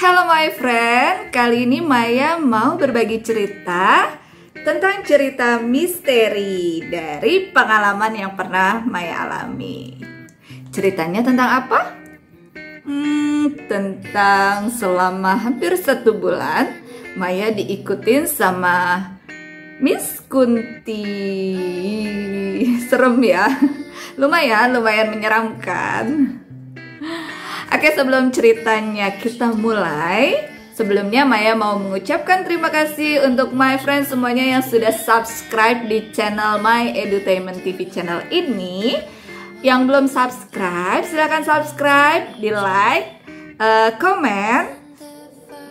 Halo my friend, kali ini Maya mau berbagi cerita tentang cerita misteri dari pengalaman yang pernah Maya alami. Ceritanya tentang apa? Tentang selama hampir 1 bulan Maya diikutin sama Miss Kunti. Serem ya, lumayan menyeramkan. Oke, sebelum ceritanya kita mulai, sebelumnya Maya mau mengucapkan terima kasih untuk my friends semuanya yang sudah subscribe di channel My Edutainment TV channel ini. Yang belum subscribe, silahkan subscribe, di like, komen,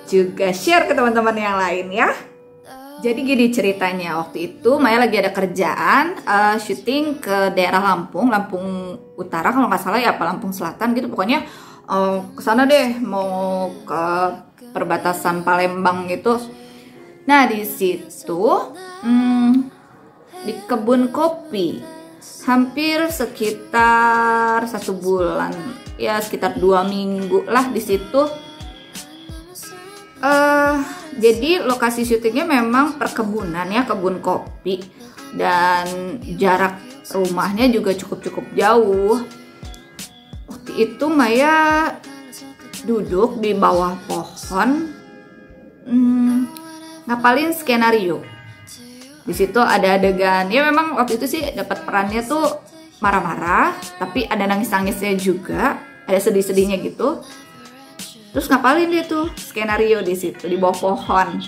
juga share ke teman-teman yang lain ya. Jadi gini ceritanya, waktu itu Maya lagi ada kerjaan syuting ke daerah Lampung Utara kalau nggak salah ya, apa Lampung Selatan gitu, pokoknya kesana deh, mau ke perbatasan Palembang gitu. Nah di situ di kebun kopi hampir sekitar 1 bulan ya, sekitar 2 minggu lah di situ. Jadi lokasi syutingnya memang perkebunan ya, kebun kopi, dan jarak rumahnya juga cukup jauh. Waktu itu Maya duduk di bawah pohon ngapalin skenario. Di situ ada adegan ya, memang waktu itu sih dapat perannya tuh marah-marah, tapi ada nangis-nangisnya juga, ada sedih-sedihnya gitu. Terus ngapalin dia tuh skenario di situ di bawah pohon.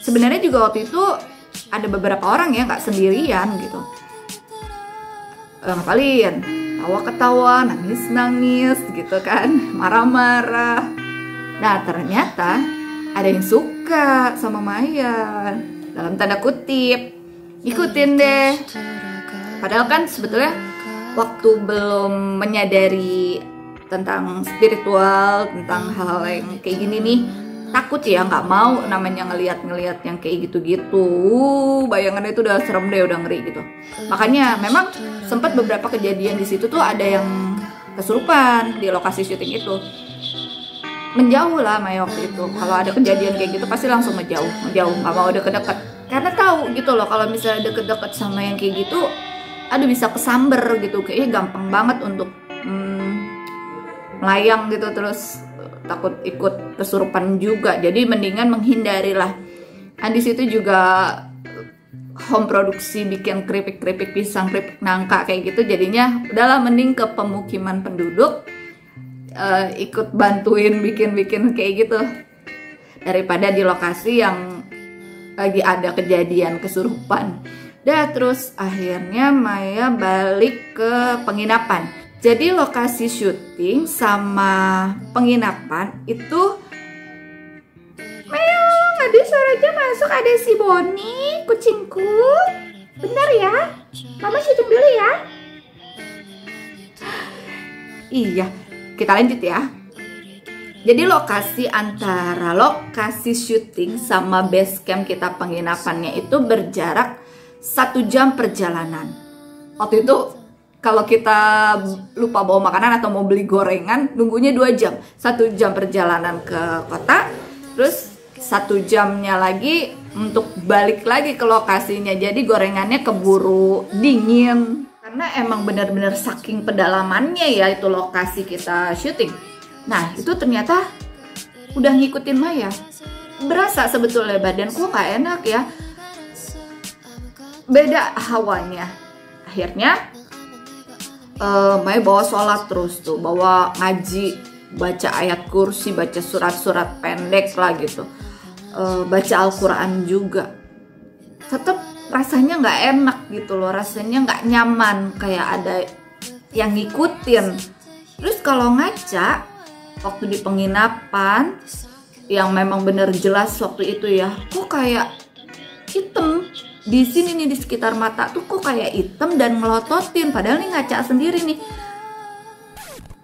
Sebenarnya juga waktu itu ada beberapa orang ya, nggak sendirian gitu. Ngapalin, tawa-ketawa, nangis-nangis gitu kan, marah-marah. Nah ternyata ada yang suka sama Maya, dalam tanda kutip, ikutin deh. Padahal kan sebetulnya waktu belum menyadari tentang spiritual, tentang hal-hal yang kayak gini nih, takut ya, nggak mau namanya ngeliat yang kayak gitu-gitu. Bayangannya itu udah serem deh, udah ngeri gitu. Makanya memang sempat beberapa kejadian di situ tuh ada yang kesurupan di lokasi syuting itu. Menjauh lah Maya waktu itu, kalau ada kejadian kayak gitu pasti langsung menjauh, nggak mau deket-deket. Karena tahu gitu loh, kalau misalnya deket-deket sama yang kayak gitu, aduh bisa kesamber gitu, kayaknya gampang banget untuk melayang gitu, terus takut ikut kesurupan juga. Jadi mendingan menghindari lah. Nah di situ juga home produksi bikin keripik pisang, keripik nangka kayak gitu. Jadinya udahlah mending ke pemukiman penduduk, ikut bantuin bikin kayak gitu, daripada di lokasi yang lagi ada kejadian kesurupan. Terus akhirnya Maya balik ke penginapan. Jadi lokasi syuting sama penginapan itu, meong, ada suaranya masuk, ada si Boni, kucingku. Bentar ya, mama syuting dulu ya. Iya, kita lanjut ya. Jadi lokasi antara lokasi syuting sama base camp kita penginapannya itu berjarak 1 jam perjalanan. Waktu itu kalau kita lupa bawa makanan atau mau beli gorengan, nunggunya 2 jam. 1 jam perjalanan ke kota, terus 1 jamnya lagi untuk balik lagi ke lokasinya. Jadi gorengannya keburu dingin, karena emang benar-benar saking pedalamannya ya itu lokasi kita syuting. Nah itu ternyata udah ngikutin Maya. Berasa sebetulnya badanku gak enak ya, beda hawanya. Akhirnya Maya bawa sholat terus tuh, bawa ngaji, baca ayat kursi, baca surat-surat pendek lah gitu, baca Al-Quran juga. Tetap rasanya nggak enak gitu loh, rasanya nggak nyaman, kayak ada yang ngikutin. Terus kalau ngaca waktu di penginapan yang memang bener jelas waktu itu ya, kok kayak hitam di sini nih, di sekitar mata tuh kok kayak hitam dan melototin, padahal nih ngaca sendiri nih.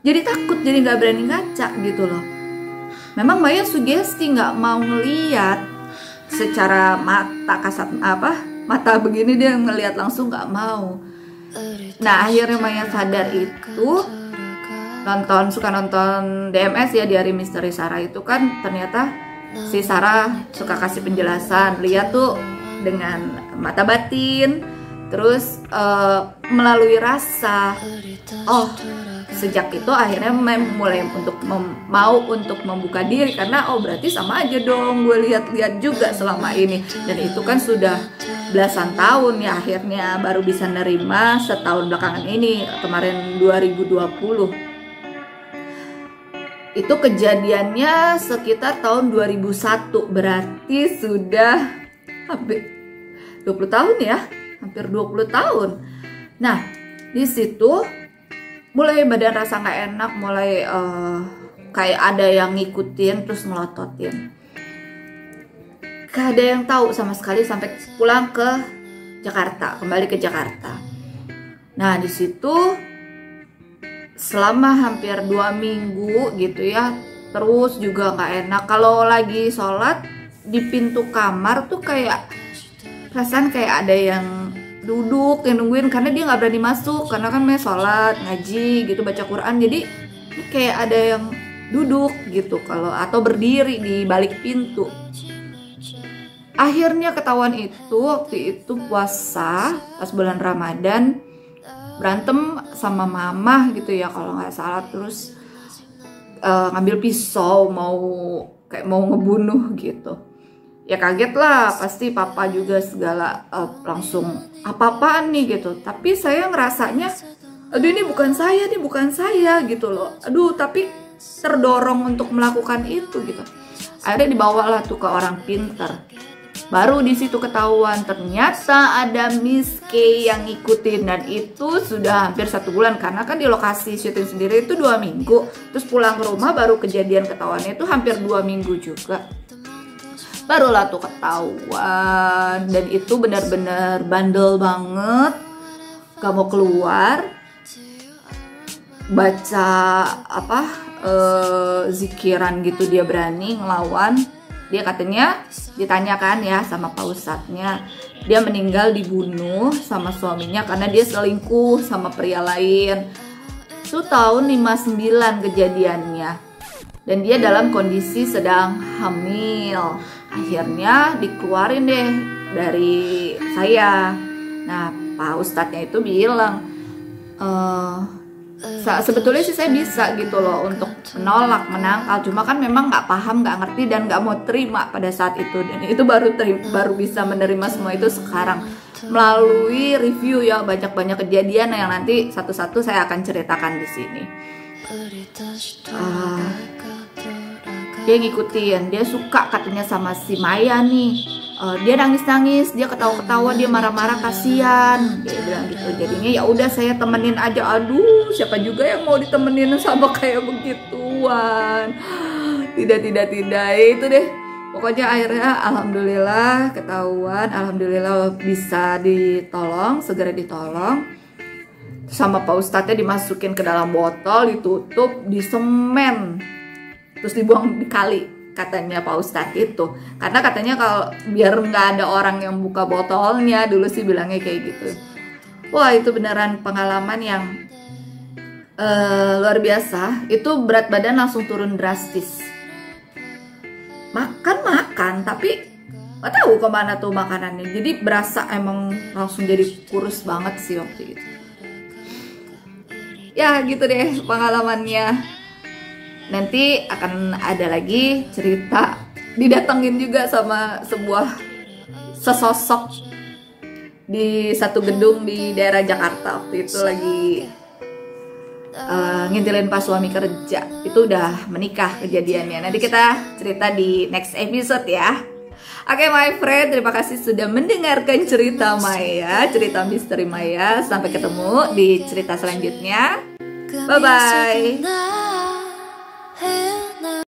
Jadi takut, jadi nggak berani ngaca gitu loh. Memang Maya sugesti nggak mau ngeliat secara mata kasat, mata begini dia ngeliat langsung nggak mau. Nah akhirnya Maya sadar itu suka nonton DMS ya, Diary Misteri Sarah itu kan ternyata si Sarah suka kasih penjelasan, lihat tuh dengan mata batin, terus melalui rasa. Oh, sejak itu akhirnya mulai mau untuk membuka diri, karena oh berarti sama aja dong gue lihat-lihat juga selama ini, dan itu kan sudah belasan tahun ya, akhirnya baru bisa nerima setahun belakangan ini, kemarin 2020. Itu kejadiannya sekitar tahun 2001, berarti sudah hampir 20 tahun ya, hampir 20 tahun. Nah, di situ mulai badan rasa nggak enak, mulai kayak ada yang ngikutin terus ngelototin. Gak ada yang tahu sama sekali sampai pulang ke Jakarta, kembali ke Jakarta. Nah, di situ selama hampir 2 minggu gitu ya, terus juga nggak enak. Kalau lagi sholat di pintu kamar tuh kayak perasaan kayak ada yang duduk yang nungguin, karena dia nggak berani masuk, karena kan sholat ngaji gitu, baca Quran, jadi kayak ada yang duduk gitu kalau atau berdiri di balik pintu. Akhirnya ketahuan itu waktu itu puasa pas bulan Ramadan, berantem sama mama gitu ya kalau nggak salah, terus ngambil pisau mau ngebunuh gitu. Ya kaget lah pasti, papa juga segala langsung apa-apaan nih gitu. Tapi saya ngerasanya aduh ini bukan saya gitu loh. Aduh, tapi terdorong untuk melakukan itu gitu. Akhirnya dibawalah tuh ke orang pinter. Baru di situ ketahuan ternyata ada Miss K yang ngikutin, dan itu sudah hampir 1 bulan, karena kan di lokasi syuting sendiri itu 2 minggu. Terus pulang ke rumah baru kejadian ketahuannya itu hampir 2 minggu juga. Barulah tuh ketahuan, dan itu benar-benar bandel banget, gak mau keluar, baca zikiran gitu dia berani ngelawan. Dia katanya ditanyakan ya sama Pak Ustadznya, dia meninggal dibunuh sama suaminya karena dia selingkuh sama pria lain. Itu tahun 59 kejadiannya, dan dia dalam kondisi sedang hamil. Akhirnya dikeluarin deh dari saya. Nah, Pak Ustadznya itu bilang, sebetulnya sih saya bisa gitu loh untuk menolak, menangkal, cuma kan memang nggak paham, nggak ngerti, dan nggak mau terima pada saat itu. Dan itu baru bisa menerima semua itu sekarang melalui review ya, banyak kejadian yang nanti satu-satu saya akan ceritakan di sini. Dia ngikutin, dia suka katanya sama si Maya nih. Dia nangis-nangis, dia ketawa-ketawa, dia marah-marah, kasihan, dia bilang gitu. Jadinya ya udah saya temenin aja. Aduh, siapa juga yang mau ditemenin sama kayak begituan. Tidak, itu deh. Pokoknya akhirnya alhamdulillah ketahuan, alhamdulillah bisa ditolong, segera ditolong. Sama Pak Ustadznya dimasukin ke dalam botol, ditutup, disemen, terus dibuang di kali, katanya Pak Ustadz itu. Karena katanya kalau biar nggak ada orang yang buka botolnya, dulu sih bilangnya kayak gitu. Wah, itu beneran pengalaman yang luar biasa. Itu berat badan langsung turun drastis. Makan, tapi nggak tahu kemana tuh makanannya. Jadi berasa emang langsung jadi kurus banget sih waktu itu. Ya gitu deh pengalamannya. Nanti akan ada lagi cerita, didatengin juga sama sesosok di satu gedung di daerah Jakarta. Waktu itu lagi ngintilin pas suami kerja, itu udah menikah kejadiannya. Nanti kita cerita di next episode ya. Oke, my friend, terima kasih sudah mendengarkan cerita Maya, cerita misteri Maya. Sampai ketemu di cerita selanjutnya. Bye bye.